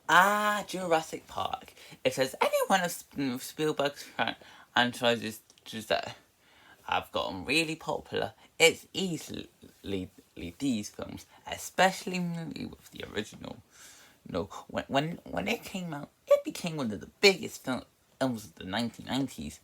Jurassic Park. If there's any one of Spielberg's franchises that have gotten really popular, it's easily these films, especially with the original. No, when it came out, it became one of the biggest films of the 1990s.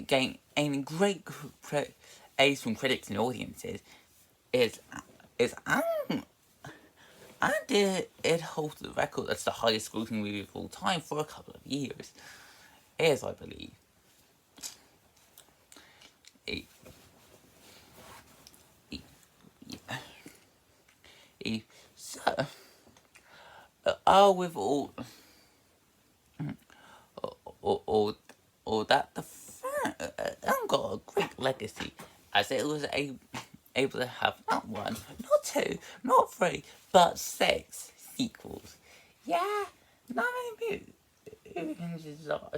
Gaining great praise from critics and audiences. Is is and it holds the record as the highest grossing movie of all time for a couple of years. Is, I believe. It, it, so, with all that, the fan got a great legacy, as it was able to have not one, not two, not three, but 6 sequels. Yeah, not many movies are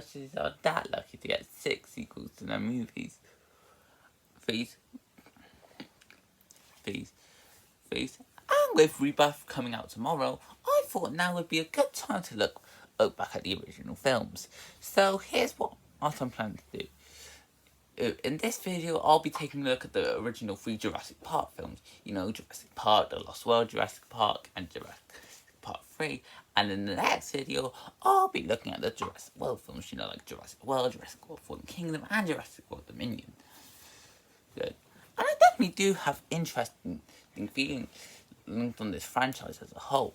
that lucky to get 6 sequels to their movies. These, these, and with Rebirth coming out tomorrow, I thought now would be a good time to look back at the original films. So here's what I'm planning to do. In this video, I'll be taking a look at the original 3 Jurassic Park films. You know, Jurassic Park, The Lost World, Jurassic Park, and Jurassic Park 3. And in the next video, I'll be looking at the Jurassic World films, you know, like Jurassic World, Jurassic World Fallen Kingdom, and Jurassic World Dominion. Good. And I definitely do have interest in feeling linked on this franchise as a whole,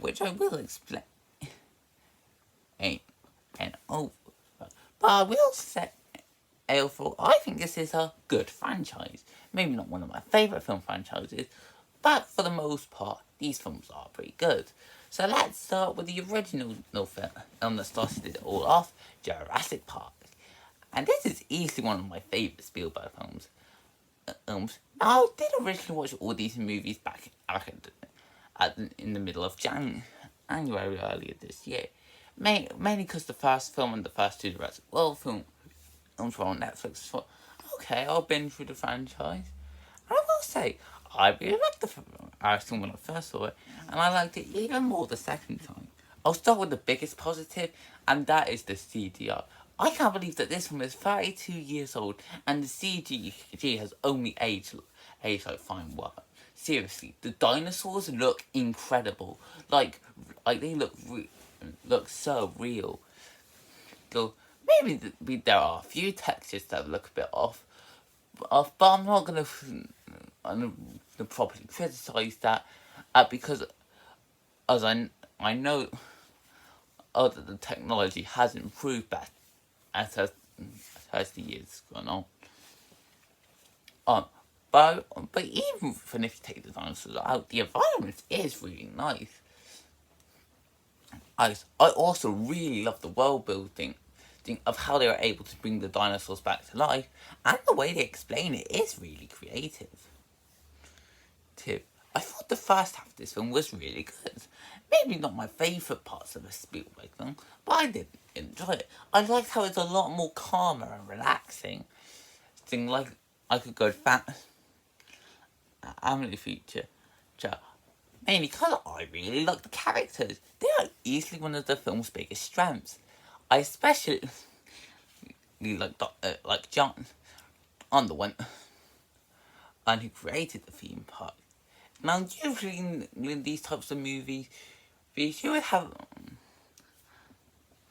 which I will explain. And over. But I will say, I think this is a good franchise. Maybe not one of my favourite film franchises, but for the most part, these films are pretty good. So let's start with the original film that started it all off, Jurassic Park. And this is easily one of my favourite Spielberg films. Now, I did originally watch all these movies back in the middle of January earlier this year. Mainly because the first film and the first 2 Jurassic World films were on Netflix. So, okay, I'll binge through the franchise. And I will say, I really liked the first film when I first saw it, and I liked it even more the second time. I'll start with the biggest positive, and that is the CGI. I can't believe that this film is 32 years old, and the CGI has only aged like fine wine. Seriously, the dinosaurs look incredible. Like they look so real. So maybe there are a few textures that look a bit off, but I'm not gonna properly criticize that because as I know that the technology has improved as the years gone on. But even if you take the dinosaurs out, the environment is really nice. I also really love the world building of how they were able to bring the dinosaurs back to life, and the way they explain it is really creative. Too. I thought the first half of this film was really good. Maybe not my favourite parts of a Spielberg film, but I did enjoy it. I liked how it's a lot more calmer and relaxing. Thing like I could go family feature. Mainly because I really like the characters. They are easily one of the film's biggest strengths. I especially like John, on the one, and who created the theme park. Now, usually in these types of movies, you would have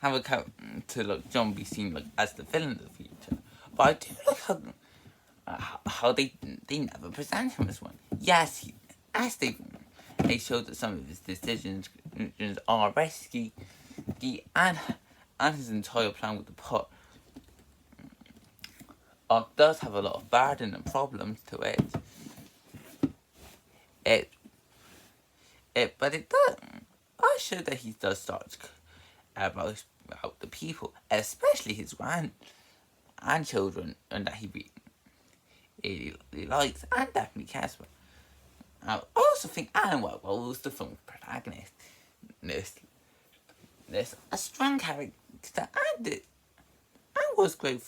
a character like John be seen like as the villain of the future. But I do like how they never present him as one. Yes, as they showed that some of his decisions are risky, and his entire plan with the pot does have a lot of burden and problems to it. But it does. I show that he does start to care about the people, especially his grandchildren, and that he really likes and definitely cares for. I also think Alan Rockwell was the film's protagonist. This a strong character and was great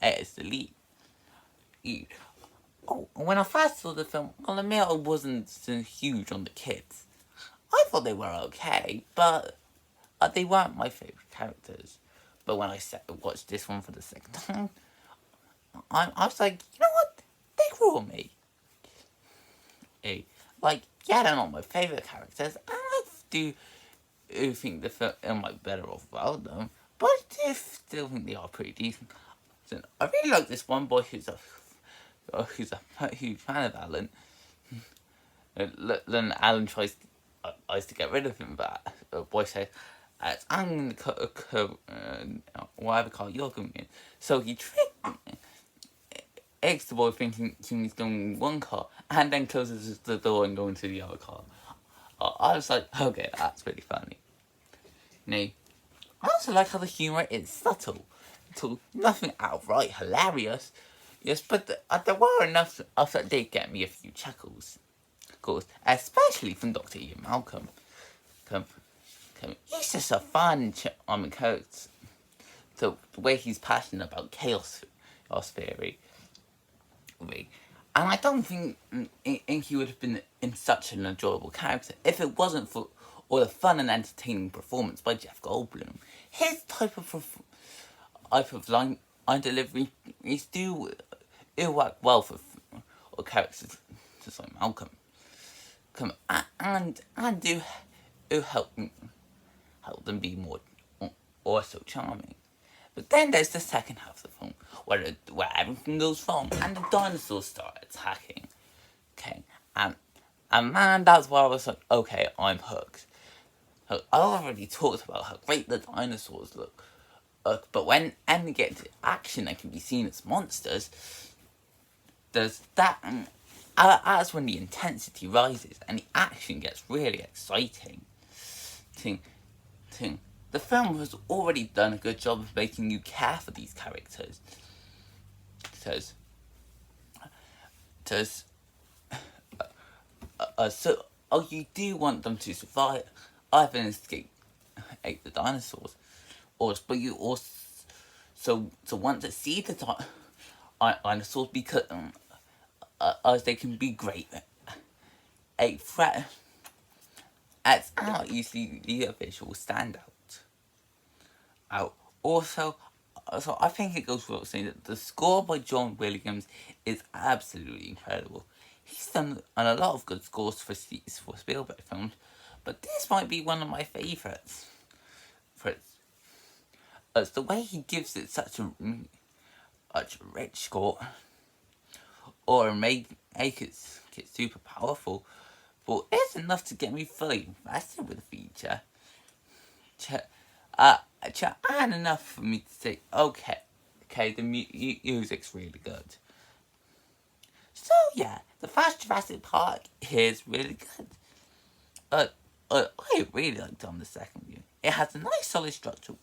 as the lead. When I first saw the film, I'll admit I wasn't so huge on the kids. I thought they were okay, but they weren't my favourite characters. But when I watched this one for the second time, I was like, you know what? They grew on me. Like, yeah, they're not my favourite characters, and I do think the film might be better off without them, but I do still think they are pretty decent. So I really like this one boy who's a huge fan of Alan. Then Alan tries to get rid of him, but the boy says, I'm going to whatever car you're going in. So he tricks the boy thinking he's going in one car, and then closes the door and goes into the other car. I was like, okay, that's really funny. I also like how the humour is subtle. Nothing outright hilarious. Yes, but there were enough of that did get me a few chuckles. Of course, especially from Dr. Ian Malcolm. He's just a fun character. So the way he's passionate about chaos theory. And I don't think he would have been in such an enjoyable character if it wasn't for all the fun and entertaining performance by Jeff Goldblum. His type of line delivery do work well for characters just like Malcolm. And do help them be more also charming. But then there's the second half of the film where everything goes wrong and the dinosaurs start attacking. Okay, and man, that's why I was like, okay, I'm hooked. I already talked about how great the dinosaurs look, but when they get to action, they can be seen as monsters. There's that, that's when the intensity rises and the action gets really exciting. The film has already done a good job of making you care for these characters. You do want them to survive, either escape the dinosaurs, but you also want to see the dinosaurs because as they can be great a threat. It's not usually the visual standout. Also, I think it goes without saying that the score by John Williams is absolutely incredible. He's done a lot of good scores for Spielberg films, but this might be one of my favourites. It's the way he gives it such a rich score, or make it super powerful, but it's enough to get me fully invested with the feature. And enough for me to say, okay, the music's really good. So yeah, the first Jurassic Park is really good. I really liked it on the second view. It has a nice solid structure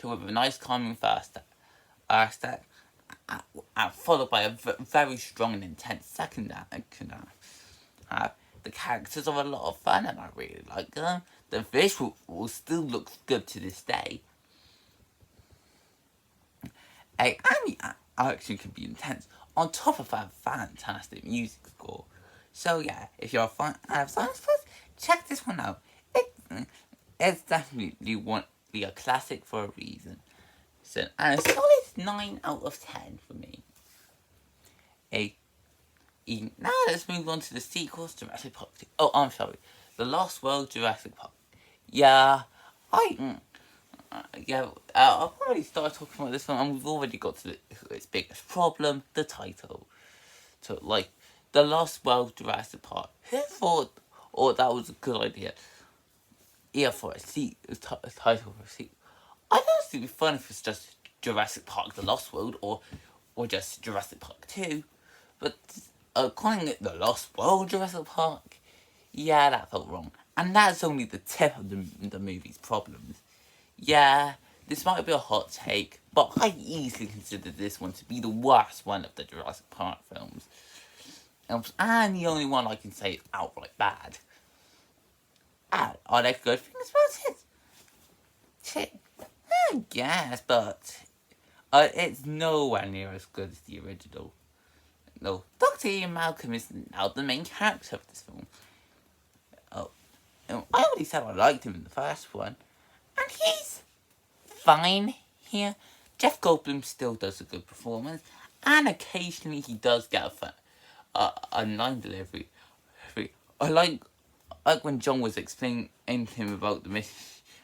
with a nice calming first act, followed by a very strong and intense second act. The characters are a lot of fun and I really like them. The visual still looks good to this day. And the action can be intense, on top of a fantastic music score. So yeah, if you're a fan of science fiction, check this one out. It's definitely a classic for a reason. So, and a solid 9 out of 10 for me. Now let's move on to the sequels, Jurassic Park 2. Oh, I'm sorry. The Lost World, Jurassic Park. Yeah, I've already started talking about this one, and we've already got to its biggest problem, the title. So, like, The Lost World, Jurassic Park. Who thought, that was a good idea? Yeah, for a title for a sequel. I think it'd be fun if it's just Jurassic Park, The Lost World, or just Jurassic Park 2. But calling it The Lost World, Jurassic Park, yeah, that felt wrong. And that's only the tip of the movie's problems. Yeah, this might be a hot take, but I easily consider this one to be the worst one of the Jurassic Park films. And the only one I can say is outright bad. Are there good things about it? I guess, but it's nowhere near as good as the original. No, Dr. Ian Malcolm is now the main character of this film. I already said I liked him in the first one, and he's fine here. Jeff Goldblum still does a good performance, and occasionally he does get a line delivery. I like when John was explaining to him about the mission,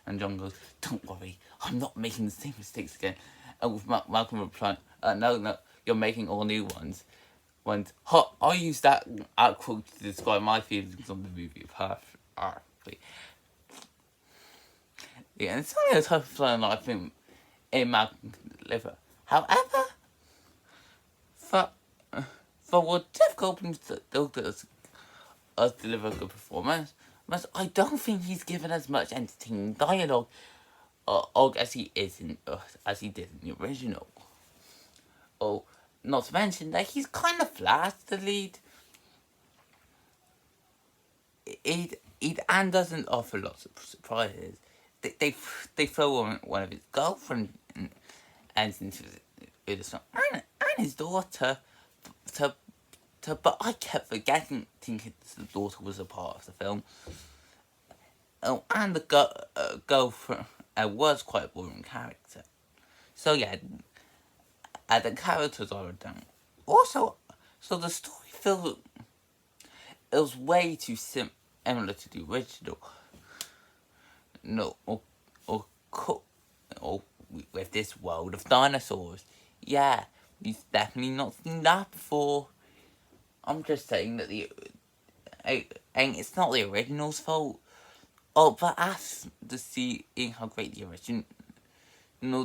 and John goes, "Don't worry, I'm not making the same mistakes again." And with Malcolm replying, "No, you're making all new ones." I use that quote to describe my feelings on the movie perfectly. Yeah, and it's only a type of line I think in Malcolm can deliver. However, for what Jeff Goldblum still does deliver a good performance, but I don't think he's given as much entertaining dialogue as he did in the original. Oh, not to mention that he's kind of flat, the lead. And doesn't offer lots of surprises. They throw on one of his girlfriends and into the song, and his daughter. But I kept forgetting thinking the daughter was a part of the film. Oh, and the girlfriend was quite a boring character. So yeah, the characters are done. Also, so the story felt it was way too similar to the original. No, or with this world of dinosaurs. Yeah, you've definitely not seen that before. I'm just saying that and it's not the original's fault. Oh, but after seeing how great the original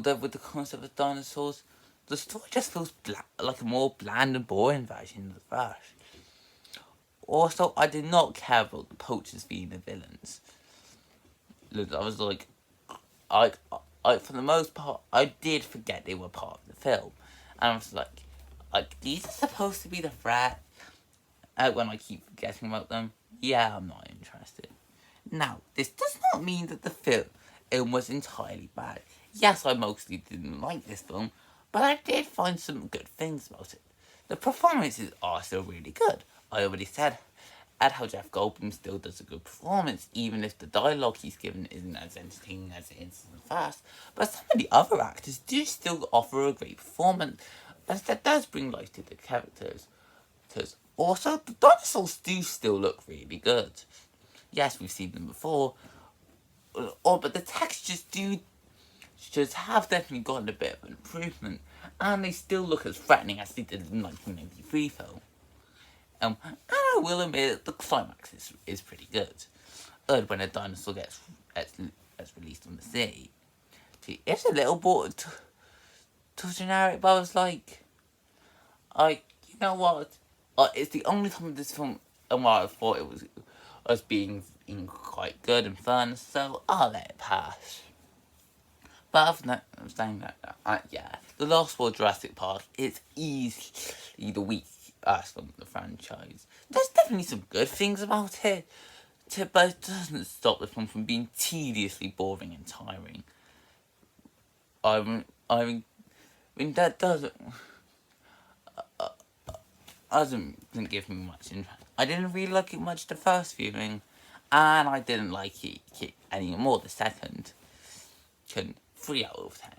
did with the concept of dinosaurs, the story just feels like a more bland and boring version of the first. Also, I did not care about the poachers being the villains. I was like, I for the most part, I did forget they were part of the film, and I was like, these are supposed to be the threat. When I keep forgetting about them, yeah, I'm not interested. Now, this does not mean that the film was entirely bad. Yes, I mostly didn't like this film, but I did find some good things about it. The performances are still really good. I already said at how Jeff Goldblum still does a good performance, even if the dialogue he's given isn't as entertaining as it is in the past. But some of the other actors do still offer a great performance, as that does bring life to the characters. Also, the dinosaurs do still look really good. Yes, we've seen them before, but the textures just have definitely gotten a bit of an improvement, and they still look as threatening as they did in the 1993 film. And I will admit the climax is pretty good. When a dinosaur gets released on the sea. It's a little bit too generic, but I was like, you know what? It's the only time this film, and what I thought it was being quite good and fun, so I'll let it pass. But other than that, I'm saying that, yeah, The Lost World Jurassic Park is easily the weakest from the franchise. There's definitely some good things about it, but it doesn't stop the film from being tediously boring and tiring. I mean that doesn't give me much interest. I didn't really like it much the first viewing, and I didn't like it anymore the second. 3 out of 10.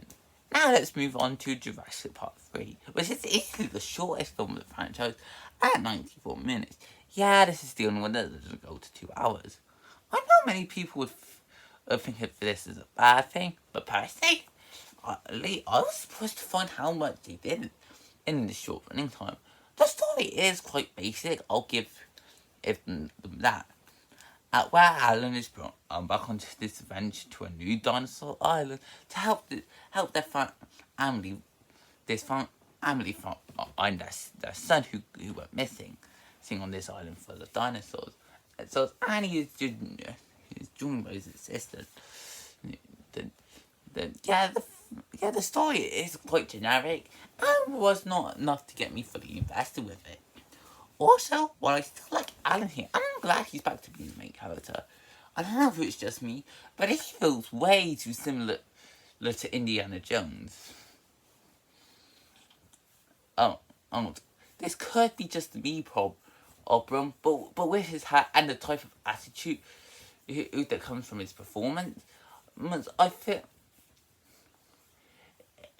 Now let's move on to Jurassic Park 3, which is easily the shortest film of the franchise at 94 minutes. Yeah, this is the only one that doesn't go to 2 hours. I know many people would think of this as a bad thing, but personally, I was surprised to find how much they did in this short running time. The story is quite basic, I'll give them that. Where Alan is brought back onto this adventure to a new dinosaur island to help their family find their son who went missing, sitting on this island full of dinosaurs. And so Annie is joined by his sister. The story is quite generic and was not enough to get me fully invested with it. Also, while I still like Alan here, and I'm glad he's back to being the main character, I don't know if it's just me, but he feels way too similar to Indiana Jones. Oh, this could be just a me problem, but with his hat and the type of attitude that comes from his performance. I feel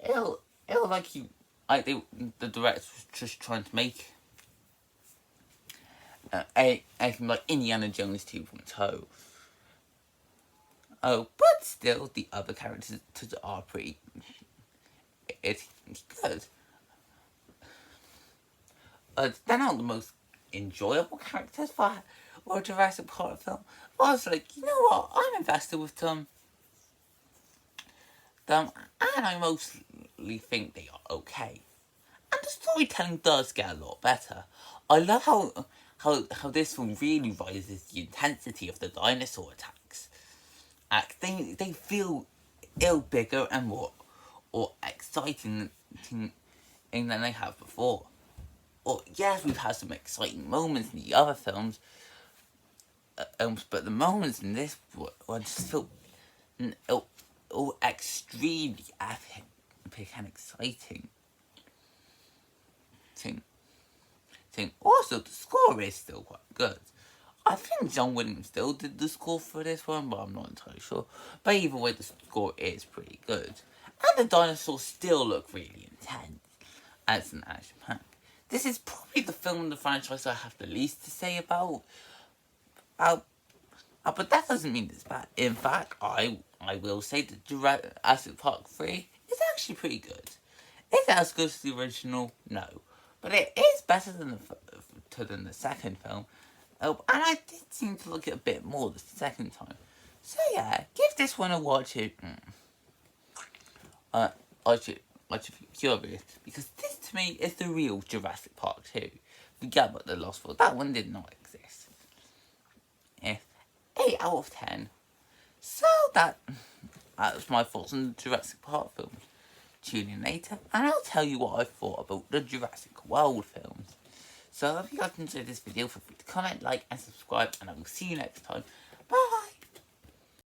it'll like you. The director was just trying to make anything like Indiana Jones 2.0. Oh, but still, the other characters are pretty good. They're not the most enjoyable characters for a Jurassic Park film. But I was like, you know what? I'm invested with them, and I mostly think they are okay. And the storytelling does get a lot better. I love how this film really rises the intensity of the dinosaur attacks. They feel bigger and more or exciting than they have before. Or yes, we've had some exciting moments in the other films, but the moments in this one just feel extremely epic and exciting. Also, the score is still quite good. I think John Williams still did the score for this one, but I'm not entirely sure. But either way, the score is pretty good. And the dinosaurs still look really intense as an action pack. This is probably the film in the franchise I have the least to say about. But that doesn't mean it's bad. In fact, I will say that Jurassic Park 3 is actually pretty good. Is it as good as the original? No. But it is better than the second film. Oh, and I did seem to look at it a bit more the second time. So yeah, give this one a watch. Watch it if you're curious. Because this to me is the real Jurassic Park 2. Forget about the Lost World. That one did not exist. Yes. 8 out of 10. So that was my thoughts on the Jurassic Park films. Tune in later and I'll tell you what I thought about the Jurassic World films. So if you guys enjoyed this video, feel free to comment, like and subscribe, and I will see you next time.